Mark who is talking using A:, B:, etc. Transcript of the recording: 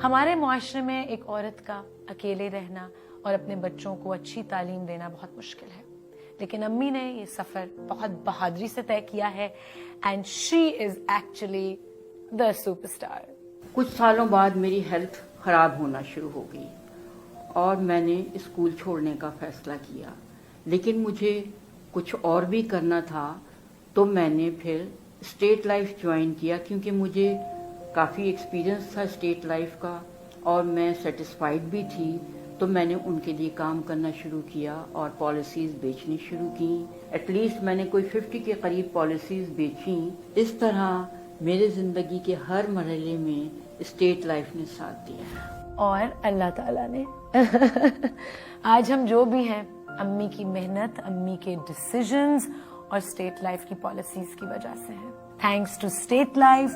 A: ہمارے معاشرے میں ایک عورت کا اکیلے رہنا اور اپنے بچوں کو اچھی تعلیم دینا بہت مشکل ہے، لیکن امی نے یہ سفر بہت بہادری سے طے کیا ہے and she is actually the super star.
B: کچھ سالوں بعد میری ہیلتھ خراب ہونا شروع ہو گئی اور میں نے اسکول چھوڑنے کا فیصلہ کیا، لیکن مجھے کچھ اور بھی کرنا تھا، تو میں نے پھر اسٹیٹ لائف جوائن کیا کیونکہ مجھے کافی ایکسپیرئنس تھا اسٹیٹ لائف کا اور میں سیٹسفائیڈ بھی تھی، تو میں نے ان کے لیے کام کرنا شروع کیا اور پالیسیز بیچنی شروع کی۔ ایٹ لیسٹ میں نے کوئی 50 کے قریب پالیسیز بیچیں۔ اس طرح میرے زندگی کے ہر مرحلے میں اسٹیٹ لائف نے ساتھ دیا
A: اور اللہ تعالیٰ نے آج ہم جو بھی ہیں امی کی محنت، امی کے ڈیسیژنز اور اسٹیٹ لائف کی پالیسیز کی وجہ سے ہیں۔ Thanks to state life